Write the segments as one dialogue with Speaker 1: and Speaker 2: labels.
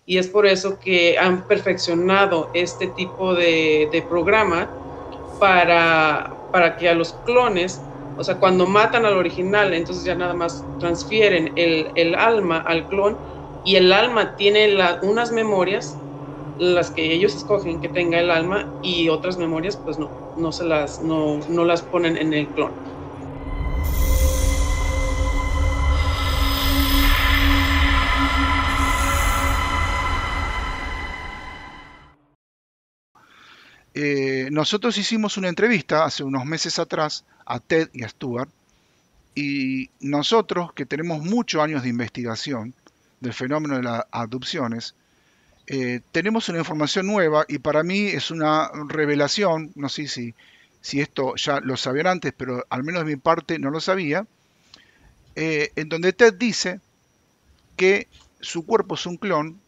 Speaker 1: y es por eso que han perfeccionado este tipo de programa para que a los clones, o sea, cuando matan al original, entonces ya nada más transfieren el alma al clon, y el alma tiene unas memorias, las que ellos escogen que tenga el alma, y otras memorias pues no las ponen en el clon.
Speaker 2: Nosotros hicimos una entrevista hace unos meses atrás a Ted y a Stuart, y nosotros, que tenemos muchos años de investigación del fenómeno de las abducciones, tenemos una información nueva y para mí es una revelación, no sé si esto ya lo sabían antes, pero al menos de mi parte no lo sabía, en donde Ted dice que su cuerpo es un clon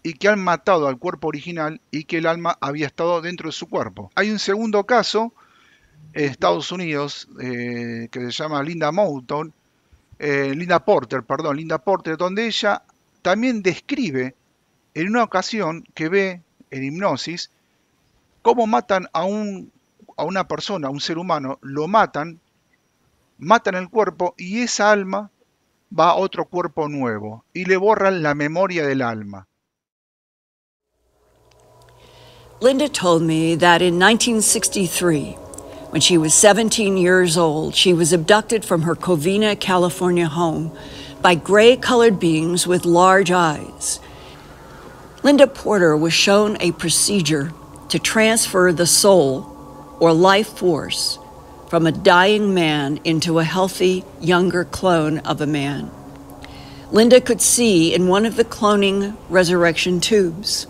Speaker 2: y que han matado al cuerpo original y que el alma había estado dentro de su cuerpo. Hay un segundo caso en Estados Unidos que se llama Linda Porter, donde ella también describe en una ocasión que ve en hipnosis cómo matan a una persona, a un ser humano, lo matan el cuerpo y esa alma va a otro cuerpo nuevo y le borran la memoria del alma.
Speaker 3: Linda told me that in 1963, when she was 17 years old, she was abducted from her Covina, California home by gray-colored beings with large eyes. Linda Porter was shown a procedure to transfer the soul or life force from a dying man into a healthy, younger clone of a man. Linda could see in one of the cloning resurrection tubes.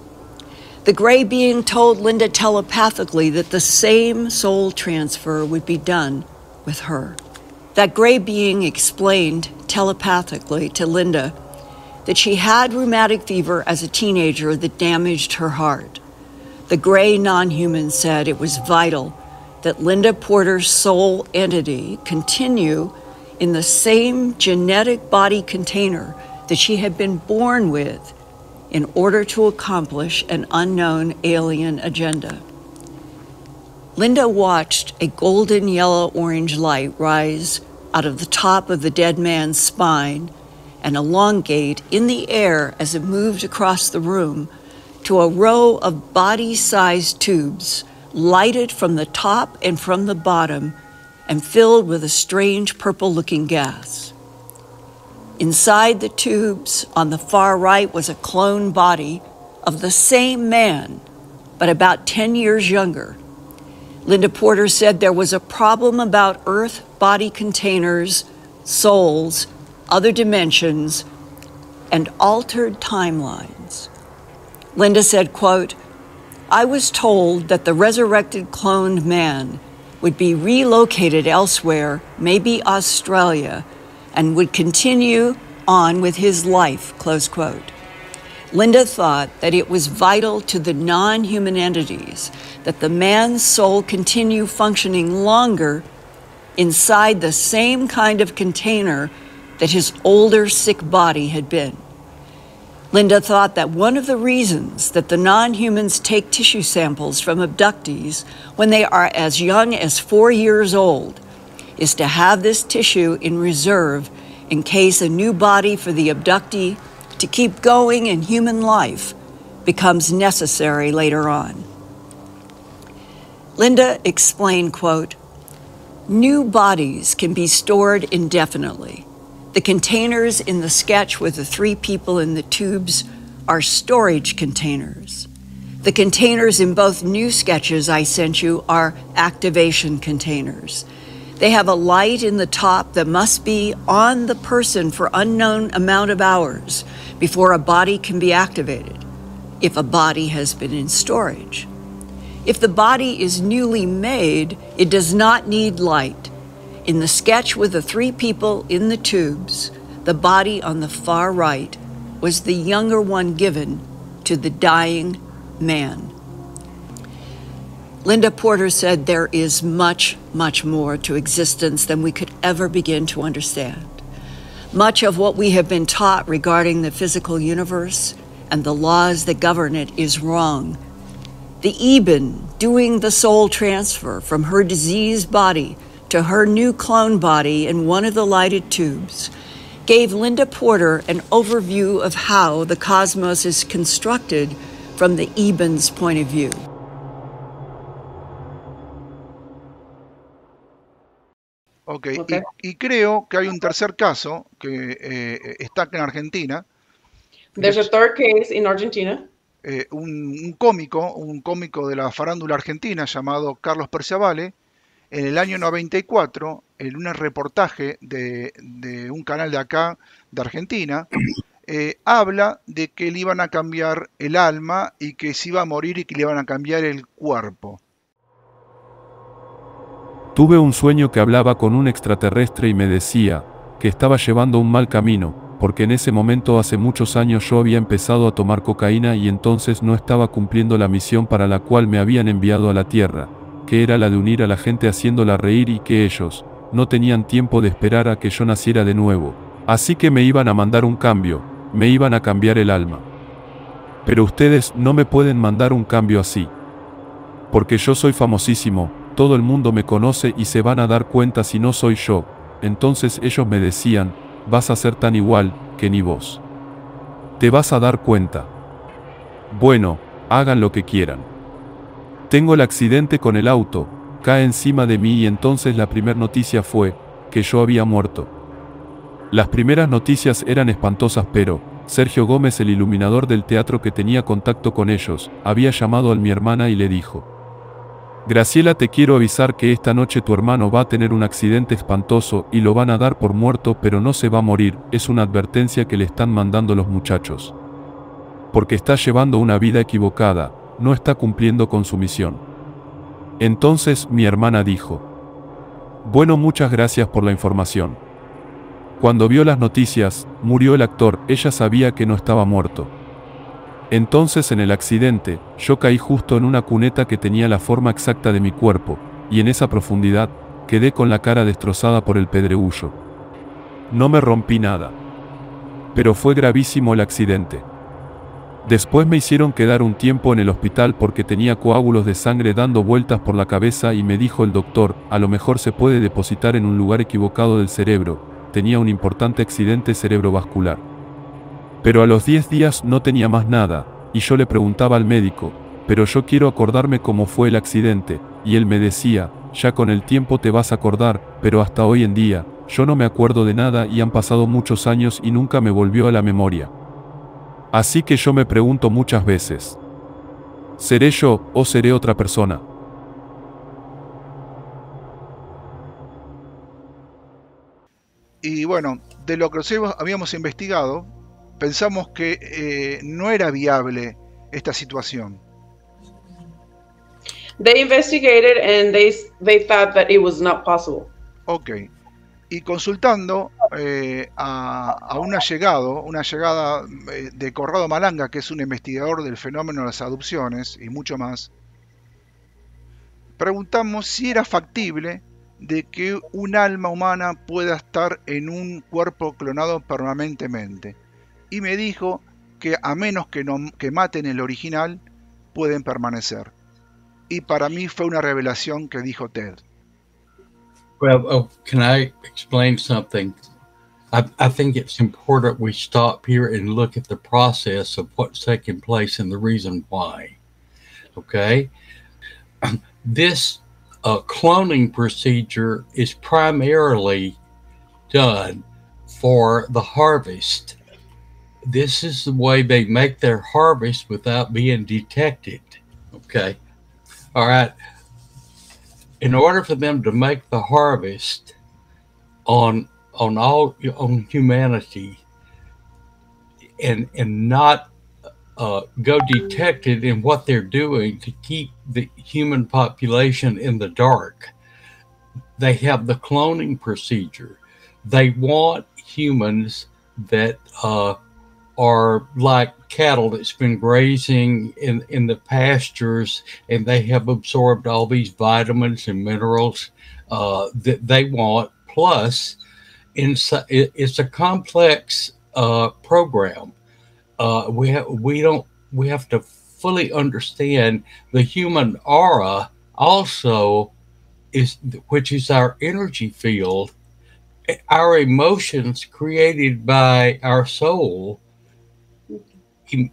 Speaker 3: The gray being told Linda telepathically that the same soul transfer would be done with her. That gray being explained telepathically to Linda that she had rheumatic fever as a teenager that damaged her heart. The gray non-human said it was vital that Linda Porter's soul entity continue in the same genetic body container that she had been born with in order to accomplish an unknown alien agenda. Linda watched a golden yellow-orange light rise out of the top of the dead man's spine and elongate in the air as it moved across the room to a row of body-sized tubes lighted from the top and from the bottom and filled with a strange purple-looking gas. Inside the tubes, on the far right, was a clone body of the same man, but about 10 years younger. Linda Porter said there was a problem about Earth body containers, souls, other dimensions, and altered timelines. Linda said, quote, "I was told that the resurrected cloned man would be relocated elsewhere, maybe Australia, and would continue on with his life," close quote. Linda thought that it was vital to the non-human entities that the man's soul continue functioning longer inside the same kind of container that his older, sick body had been. Linda thought that one of the reasons that the non-humans take tissue samples from abductees when they are as young as 4 years old is to have this tissue in reserve in case a new body for the abductee to keep going in human life becomes necessary later on. Linda explained, quote, "New bodies can be stored indefinitely. The containers in the sketch with the 3 people in the tubes are storage containers. The containers in both new sketches I sent you are activation containers. They have a light in the top that must be on the person for unknown amount of hours before a body can be activated, if a body has been in storage. If the body is newly made, it does not need light. In the sketch with the 3 people in the tubes, the body on the far right was the younger one given to the dying man." Linda Porter said there is much, much more to existence than we could ever begin to understand. Much of what we have been taught regarding the physical universe and the laws that govern it is wrong. The Eben, doing the soul transfer from her diseased body to her new clone body in one of the lighted tubes, gave Linda Porter an overview of how the cosmos is constructed from the Eben's point of view.
Speaker 2: Okay. Y creo que hay un tercer caso que está acá en Argentina.
Speaker 1: There's a third case in Argentina.
Speaker 2: Un cómico de la farándula argentina llamado Carlos Perciavale, en el año 94, en un reportaje de un canal de acá, de Argentina, habla de que le iban a cambiar el alma y que se iba a morir y que le iban a cambiar el cuerpo.
Speaker 4: Tuve un sueño que hablaba con un extraterrestre y me decía que estaba llevando un mal camino, porque en ese momento hace muchos años yo había empezado a tomar cocaína y entonces no estaba cumpliendo la misión para la cual me habían enviado a la Tierra, que era la de unir a la gente haciéndola reír y que ellos no tenían tiempo de esperar a que yo naciera de nuevo. Así que me iban a mandar un cambio, me iban a cambiar el alma. Pero ustedes no me pueden mandar un cambio así. Porque yo soy famosísimo, todo el mundo me conoce y se van a dar cuenta si no soy yo. Entonces ellos me decían, vas a ser tan igual que ni vos. Te vas a dar cuenta. Bueno, hagan lo que quieran. Tengo el accidente con el auto, cae encima de mí y entonces la primera noticia fue que yo había muerto. Las primeras noticias eran espantosas, pero Sergio Gómez, el iluminador del teatro que tenía contacto con ellos, había llamado a mi hermana y le dijo: Graciela, te quiero avisar que esta noche tu hermano va a tener un accidente espantoso y lo van a dar por muerto, pero no se va a morir, es una advertencia que le están mandando los muchachos. Porque está llevando una vida equivocada, no está cumpliendo con su misión. Entonces mi hermana dijo: Bueno, muchas gracias por la información. Cuando vio las noticias, murió el actor, ella sabía que no estaba muerto. Entonces en el accidente, yo caí justo en una cuneta que tenía la forma exacta de mi cuerpo, y en esa profundidad, quedé con la cara destrozada por el pedregullo. No me rompí nada. Pero fue gravísimo el accidente. Después me hicieron quedar un tiempo en el hospital porque tenía coágulos de sangre dando vueltas por la cabeza y me dijo el doctor, a lo mejor se puede depositar en un lugar equivocado del cerebro, tenía un importante accidente cerebrovascular. Pero a los 10 días no tenía más nada, y yo le preguntaba al médico, pero yo quiero acordarme cómo fue el accidente, y él me decía, ya con el tiempo te vas a acordar, pero hasta hoy en día, yo no me acuerdo de nada y han pasado muchos años y nunca me volvió a la memoria. Así que yo me pregunto muchas veces, ¿seré yo o seré otra persona?
Speaker 2: Y bueno, de lo que habíamos investigado, pensamos que no era viable esta situación.
Speaker 1: They investigated and they thought that it was not possible.
Speaker 2: Ok. Y consultando a un allegada de Corrado Malanga, que es un investigador del fenómeno de las abducciones y mucho más, preguntamos si era factible de que un alma humana pueda estar en un cuerpo clonado permanentemente. Y me dijo que a menos que maten el original, pueden permanecer. Y para mí fue una revelación que dijo Ted.
Speaker 5: Well, can I explain something? I think it's important we stop here and look at the process of what's taking place and the reason why. Okay? This cloning procedure is primarily done for the harvest. This is the way they make their harvest without being detected. Okay? All right. In order for them to make the harvest on humanity and not go detected in what they're doing to keep the human population in the dark, they have the cloning procedure. They want humans that are like cattle that's been grazing in the pastures, and they have absorbed all these vitamins and minerals that they want. Plus, it's a complex program. we have to fully understand the human aura also is, which is our energy field, our emotions created by our soul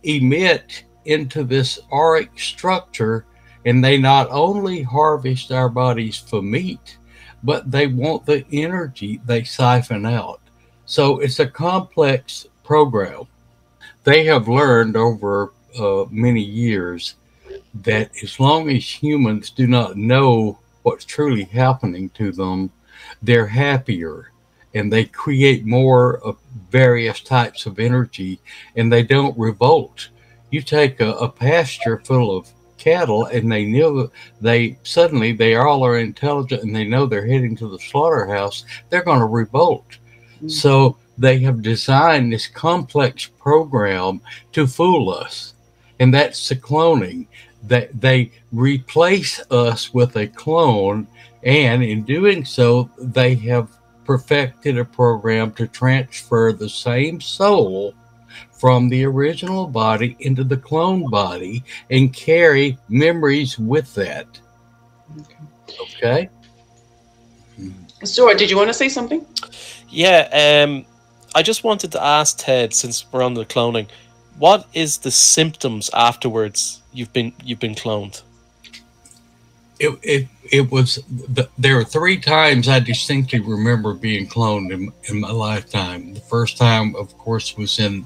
Speaker 5: emit into this auric structure, and they not only harvest our bodies for meat, but they want the energy they siphon out. So it's a complex program. They have learned over many years that as long as humans do not know what's truly happening to them, they're happier and they create more of various types of energy and they don't revolt. You take a pasture full of cattle and they suddenly they all are intelligent and they know they're heading to the slaughterhouse, they're going to revolt. Mm-hmm. So they have designed this complex program to fool us, and that's the cloning. That they replace us with a clone, and in doing so, they have perfected a program to transfer the same soul from the original body into the clone body and carry memories with that. Okay?
Speaker 1: Stuart, did you want to say something?
Speaker 6: Yeah, I just wanted to ask Ted, since we're on the cloning, what is the symptoms afterwards you've been cloned?
Speaker 5: It was there were 3 times I distinctly remember being cloned in my lifetime. The first time, of course, was in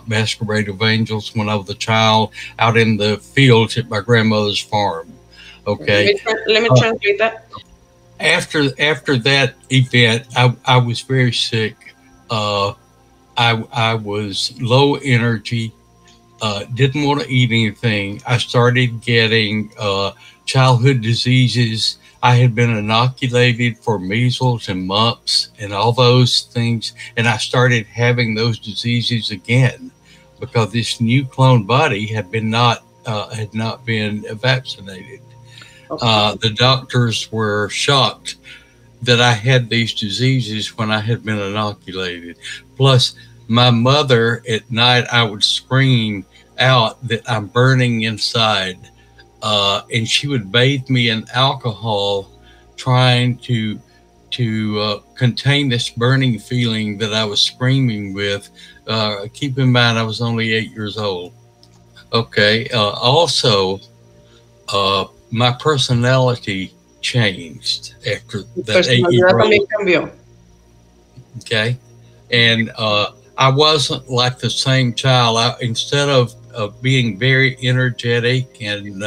Speaker 5: Mascarada of Angels when I was a child out in the fields at my grandmother's farm. Okay,
Speaker 1: let me translate that.
Speaker 5: After that event, I was very sick. I was low energy, didn't want to eat anything. I started getting childhood diseases. I had been inoculated for measles and mumps and all those things, and I started having those diseases again because this new clone body had not been vaccinated. Okay. The doctors were shocked that I had these diseases when I had been inoculated. Plus, my mother at night, I would scream out that I'm burning inside. And she would bathe me in alcohol, trying to contain this burning feeling that I was screaming with. Keep in mind, I was only 8 years old. Okay. Also, my personality changed after that 8-year-old. Okay. And I wasn't like the same child. Instead of being very energetic and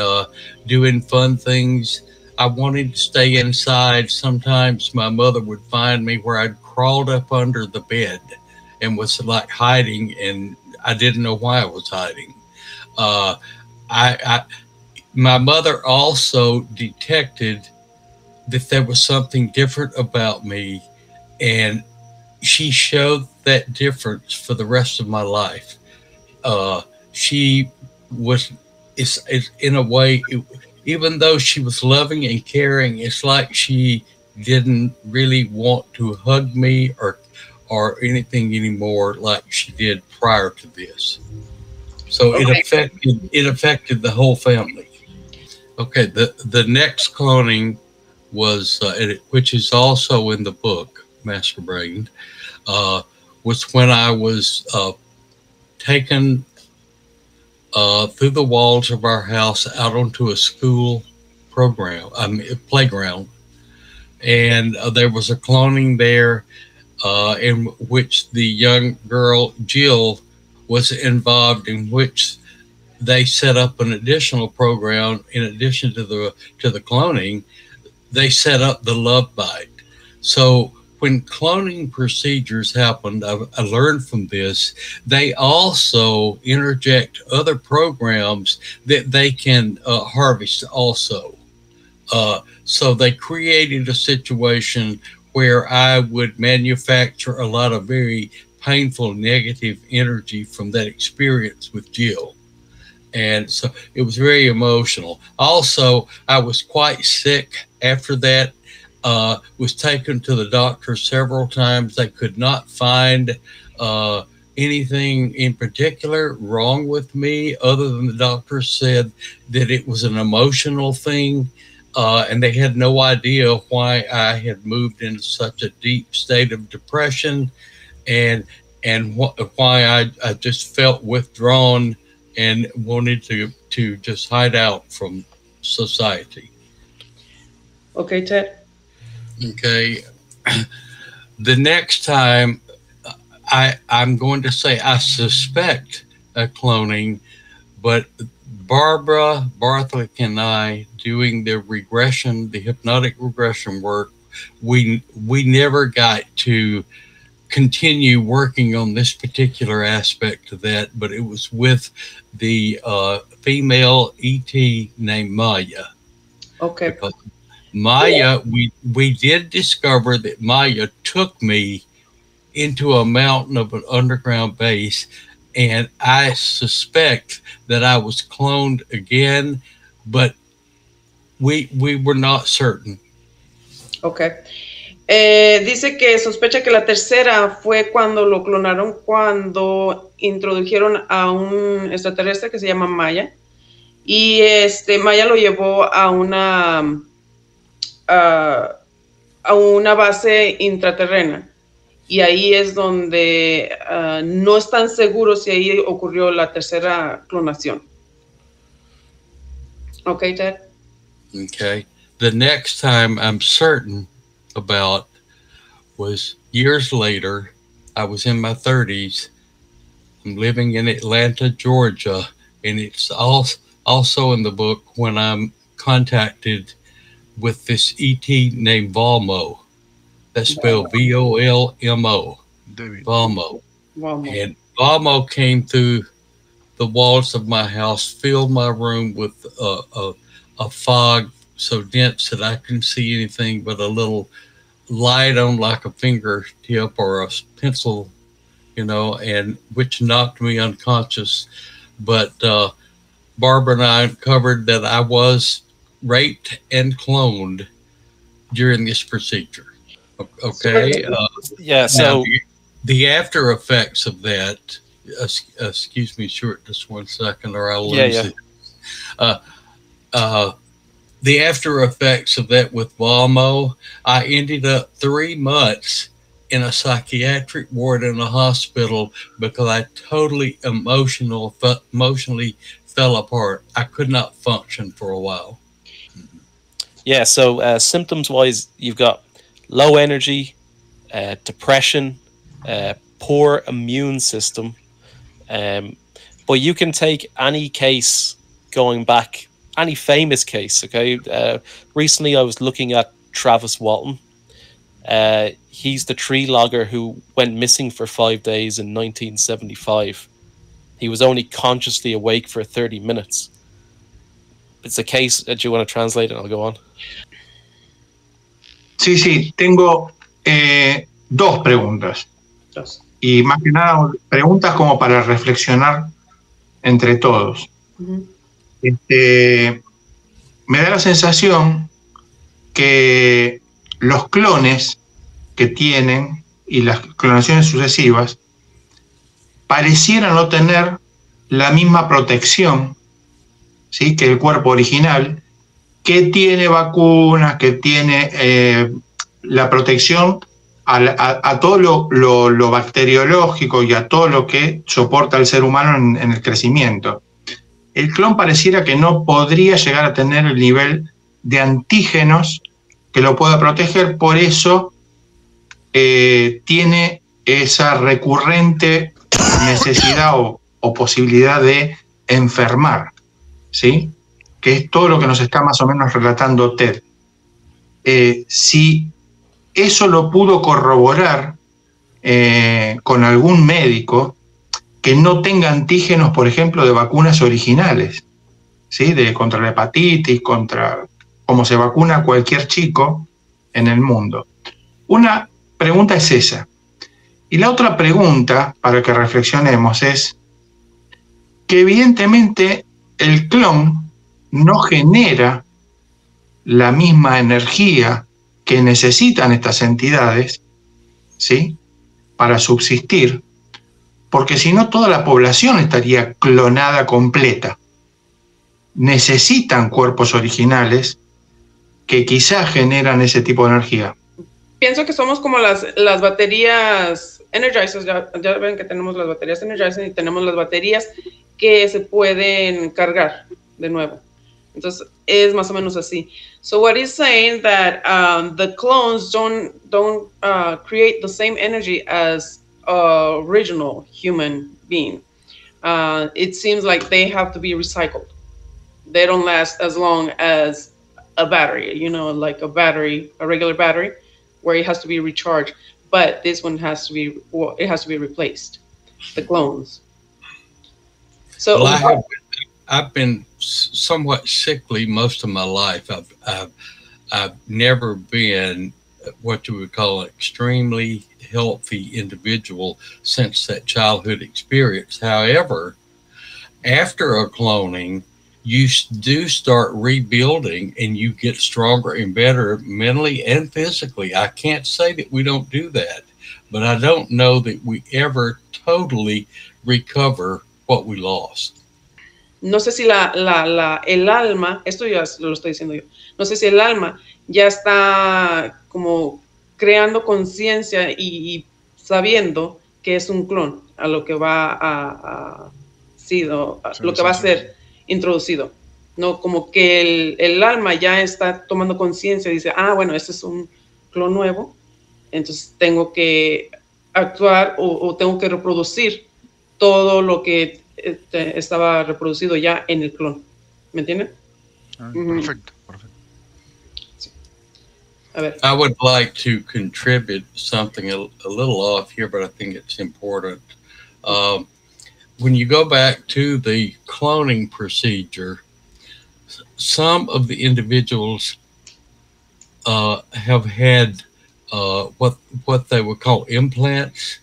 Speaker 5: doing fun things, I wanted to stay inside. Sometimes my mother would find me where I'd crawled up under the bed and was like hiding, and I didn't know why I was hiding. My mother also detected that there was something different about me, and she showed that difference for the rest of my life. She was, it's in a way, even though she was loving and caring, it's like she didn't really want to hug me or anything anymore like she did prior to this. So okay. it affected the whole family. Okay, the next cloning was, which is also in the book, Masquerade, was when I was taken through the walls of our house out onto a school playground. And there was a cloning there in which the young girl, Jill, was involved, in which they set up an additional program. In addition to the cloning, they set up the love bite. So when cloning procedures happened, I learned from this, they also interject other programs that they can harvest also. So they created a situation where I would manufacture a lot of very painful negative energy from that experience with Jill. And so it was very emotional. Also, I was quite sick after that. Was taken to the doctor several times. They could not find anything in particular wrong with me other than the doctor said that it was an emotional thing, and they had no idea why I had moved into such a deep state of depression, and why I just felt withdrawn and wanted to just hide out from society.
Speaker 1: Okay, Ted.
Speaker 5: Okay. The next time, I'm going to say I suspect a cloning, but Barbara, Bartholic, and I doing the hypnotic regression work, we never got to continue working on this particular aspect of that, but it was with the female ET named Maya.
Speaker 1: Okay.
Speaker 5: Because Maya, we did discover that Maya took me into a mountain of an underground base, and I suspect that I was cloned again, but we were not certain.
Speaker 1: Okay. Dice que sospecha que la tercera fue cuando lo clonaron, cuando introdujeron a un extraterrestre que se llama Maya, y Maya lo llevó a una base intraterrena, y ahí es donde no están seguros si ahí ocurrió la tercera clonación. Okay, Ted?
Speaker 5: Okay. The next time I'm certain about was years later. I was in my 30s. I'm living in Atlanta, Georgia, and it's also in the book when I'm contacted with this ET named Volmo. That's spelled Volmo. Volmo. And Volmo came through the walls of my house, filled my room with a fog so dense that I couldn't see anything but a little light on like a fingertip or a pencil, and which knocked me unconscious. But Barbara and I uncovered that I was raped and cloned during this procedure. Okay.
Speaker 6: So
Speaker 5: the after effects of that, excuse me, short, just 1 second or I'll lose it. The after effects of that with Volmo, I ended up 3 months in a psychiatric ward in a hospital because I totally emotionally fell apart. I could not function for a while.
Speaker 6: Yeah, so symptoms-wise, you've got low energy, depression, poor immune system. But you can take any case going back, any famous case, okay? Recently, I was looking at Travis Walton. He's the tree logger who went missing for 5 days in 1975. He was only consciously awake for 30 minutes. It's a case that you want to translate, and I'll go on.
Speaker 7: Sí, tengo 2 preguntas. Y más que nada, preguntas como para reflexionar entre todos. Me da la sensación que los clones que tienen y las clonaciones sucesivas parecieran no tener la misma protección, ¿sí?, que el cuerpo original, que tiene vacunas, que tiene la protección a todo lo bacteriológico y a todo lo que soporta el ser humano en el crecimiento. El clon pareciera que no podría llegar a tener el nivel de antígenos que lo pueda proteger, por eso tiene esa recurrente necesidad o posibilidad de enfermar, ¿sí?, que es todo lo que nos está más o menos relatando Ted. Si eso lo pudo corroborar con algún médico que no tenga antígenos, por ejemplo, de vacunas originales, ¿sí?, contra la hepatitis, como se vacuna cualquier chico en el mundo. Una pregunta es esa. Y la otra pregunta, para que reflexionemos, es que evidentemente el clon no genera la misma energía que necesitan estas entidades, ¿sí?, para subsistir, porque si no toda la población estaría clonada completa. Necesitan cuerpos originales que quizás generan ese tipo de energía.
Speaker 1: Pienso que somos como las baterías energizers. Ya ven que tenemos las baterías energizers y tenemos las baterías que se pueden cargar de nuevo. Entonces es más o menos así. So what he's saying that the clones don't create the same energy as original human being. It seems like they have to be recycled. They don't last as long as a battery, you know, like a regular battery, where it has to be recharged. But this one has to be replaced. The clones. So
Speaker 5: well, I've been somewhat sickly most of my life. I've never been what you would call an extremely healthy individual since that childhood experience. However, after a cloning, you do start rebuilding and you get stronger and better mentally and physically. I can't say that we don't do that, but I don't know that we ever totally recover what we lost.
Speaker 1: No sé si el alma, esto ya lo estoy diciendo yo, no sé si el alma ya está como creando conciencia y sabiendo que es un clon a lo que va lo que va a ser introducido. No, como que el alma ya está tomando conciencia y dice, bueno, este es un clon nuevo, entonces tengo que actuar o tengo que reproducir todo lo que estaba reproducido ya en el clon. ¿Me entienden?
Speaker 2: Perfecto, perfecto.
Speaker 1: Sí. A ver.
Speaker 5: I would like to contribute something a little off here, but I think it's important. When you go back to the cloning procedure, some of the individuals have had what they would call implants,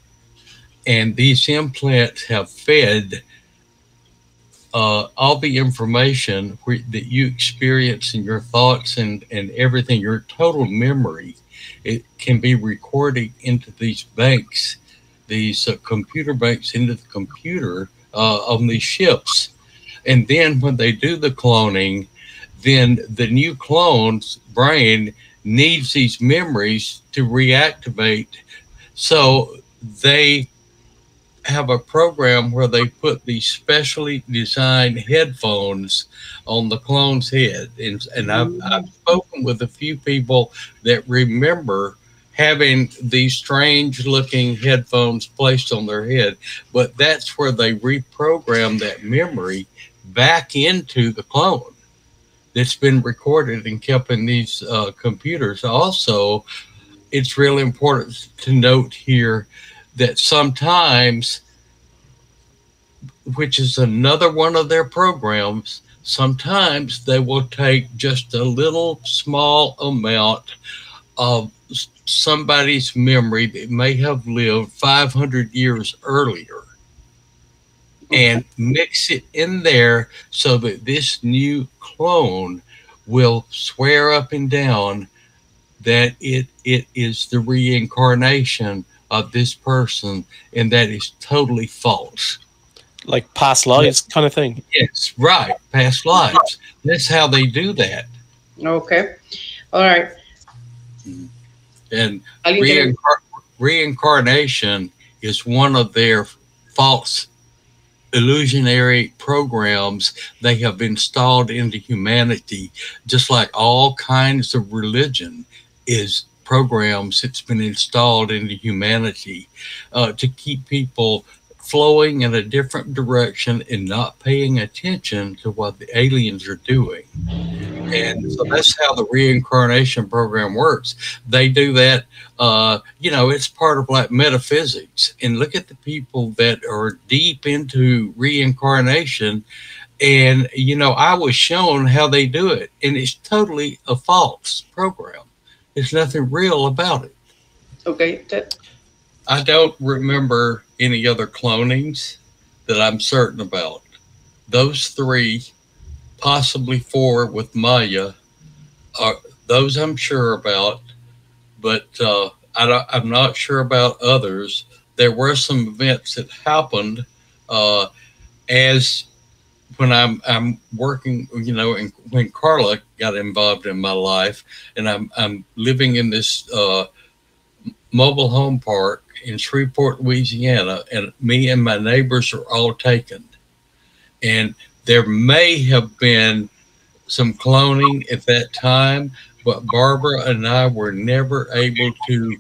Speaker 5: and these implants have fed all the information that you experience in your thoughts and everything, your total memory. It can be recorded into these banks, these computer banks into the computer on these ships. And then when they do the cloning, then the new clone's brain needs these memories to reactivate. So they have a program where they put these specially designed headphones on the clone's head. And I've spoken with a few people that remember having these strange looking headphones placed on their head, but that's where they reprogram that memory back into the clone that's been recorded and kept in these computers. Also, it's really important to note here that sometimes, which is another one of their programs, sometimes they will take just a little small amount of somebody's memory that may have lived 500 years earlier and mix it in there so that this new clone will swear up and down that it is the reincarnation of this person, and that is totally false.
Speaker 6: Like past lives kind of thing?
Speaker 5: Yes, right. Past lives. That's how they do that.
Speaker 1: Okay. All right.
Speaker 5: And reincarnation is one of their false illusionary programs they have installed into humanity, just like all kinds of religion is programs that's been installed into humanity to keep people flowing in a different direction and not paying attention to what the aliens are doing. And so that's how the reincarnation program works. They do that, it's part of like metaphysics. And look at the people that are deep into reincarnation. And, I was shown how they do it. And it's totally a false program. There's nothing real about it.
Speaker 1: Okay.
Speaker 5: I don't remember any other clonings that I'm certain about. Those 3, possibly 4 with Maya, those I'm sure about, but I'm not sure about others. there were some events that happened as when I'm working, you know, and when Karla got involved in my life, and I'm living in this mobile home park in Shreveport, Louisiana, and me and my neighbors are all taken. And there may have been some cloning at that time, but Barbara and I were never able to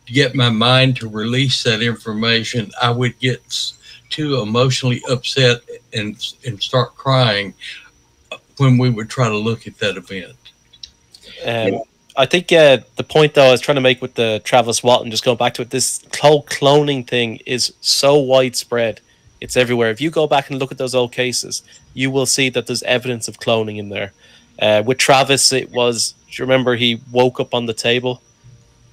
Speaker 5: get my mind to release that information. I would get too emotionally upset and start crying when we would try to look at that event.
Speaker 6: I think the point though I was trying to make with the Travis Walton, just going back to it, this whole cloning thing is so widespread. It's everywhere. If you go back and look at those old cases, you will see that there's evidence of cloning in there. With Travis, it was, do you remember he woke up on the table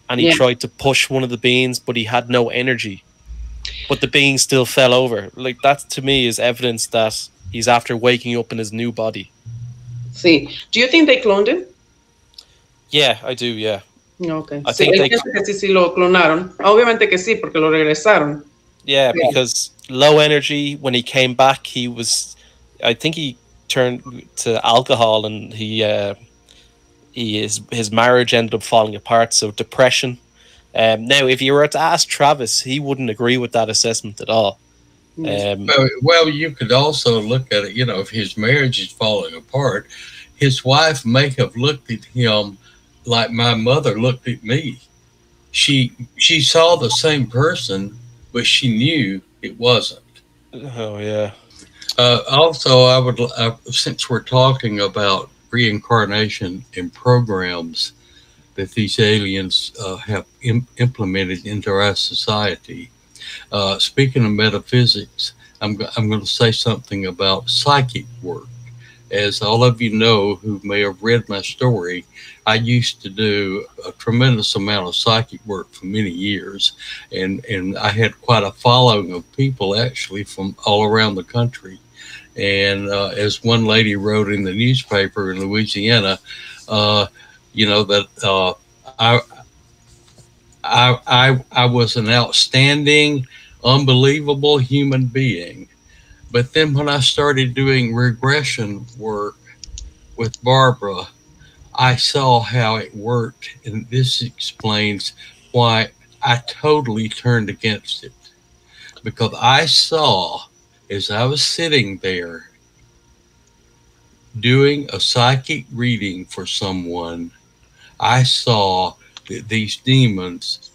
Speaker 6: and he tried to push one of the beings, but he had no energy. But the being still fell over. Like, that to me is evidence that he's after waking up in his new body.
Speaker 1: Sí. Do you think they cloned him?
Speaker 6: Yeah, I do, yeah.
Speaker 1: Okay.
Speaker 6: I think
Speaker 1: que sí lo clonaron. Obviamente que sí, porque lo regresaron.
Speaker 6: Yeah, because low energy, when he came back, he was, I think he turned to alcohol, and his marriage ended up falling apart, so depression. Now, if you were to ask Travis, he wouldn't agree with that assessment at all.
Speaker 5: Well, you could also look at it, you know, if his marriage is falling apart, his wife may have looked at him like my mother looked at me. She saw the same person, but she knew it wasn't.
Speaker 6: Oh, yeah.
Speaker 5: Also, I would, since we're talking about reincarnation and programs that these aliens have implemented into our society, speaking of metaphysics, I'm going to say something about psychic work. As all of you know who may have read my story, I used to do a tremendous amount of psychic work for many years, and I had quite a following of people actually from all around the country. And as one lady wrote in the newspaper in Louisiana, you know, that I was an outstanding, unbelievable human being. But then when I started doing regression work with Barbara, I saw how it worked, and this explains why I totally turned against it. Because I saw, as I was sitting there doing a psychic reading for someone, I saw that these demons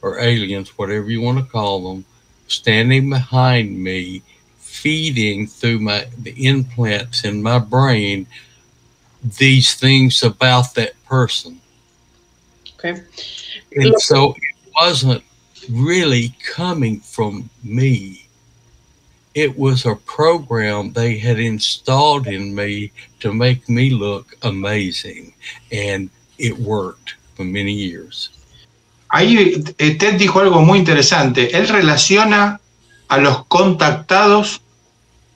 Speaker 5: or aliens, whatever you want to call them, standing behind me, feeding through the implants in my brain these things about that person.
Speaker 1: Okay.
Speaker 5: And so it wasn't really coming from me. It was a program they had installed in me to make me look amazing. And it worked for many years.
Speaker 7: Ahí Ted dijo algo muy interesante. Él relaciona a los contactados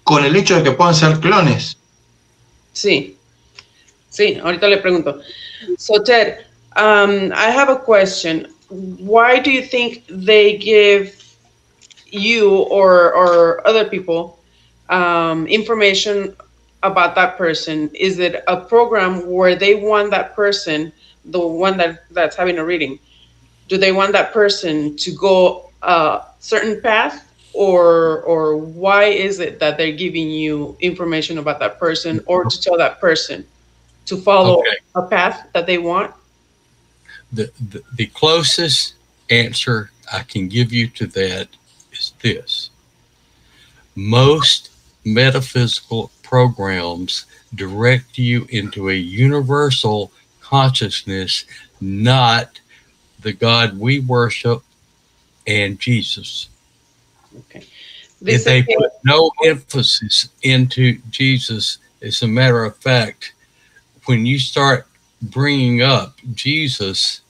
Speaker 7: con el hecho de que puedan ser clones.
Speaker 1: Sí. Sí, ahorita le pregunto. So, Ted, I have a question. Why do you think they give you or other people information about that person? Is it a program where they want that person, the one that's having a reading, do they want that person to go a certain path, or why is it that they're giving you information about that person, or to tell that person to follow a path that they want?
Speaker 5: The closest answer I can give you to that is this. Most metaphysical programs direct you into a universal consciousness, not the God we worship and Jesus.
Speaker 1: Okay.
Speaker 5: If they put no emphasis into Jesus, as a matter of fact, when you start bringing up Jesus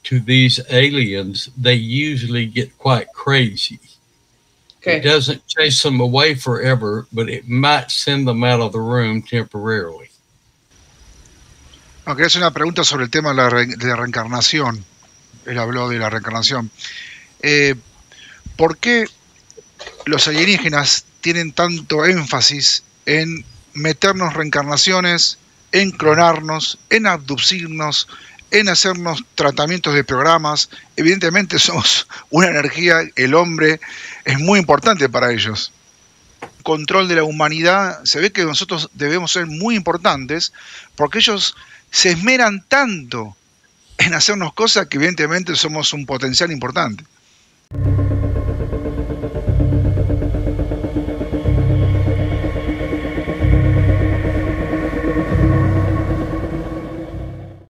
Speaker 5: to these aliens, they usually get quite crazy. Okay. It doesn't chase them away forever, but it might send them out of the room temporarily.
Speaker 2: Aunque es una pregunta sobre el tema de la reencarnación. Él habló de la reencarnación. ¿por qué los alienígenas tienen tanto énfasis en meternos reencarnaciones, en clonarnos, en abducirnos, en hacernos tratamientos de programas? Evidentemente somos una energía, el hombre es muy importante para ellos. Control de la humanidad, se ve que nosotros debemos ser muy importantes porque ellos se esmeran tanto en hacernos cosas que evidentemente somos un potencial importante.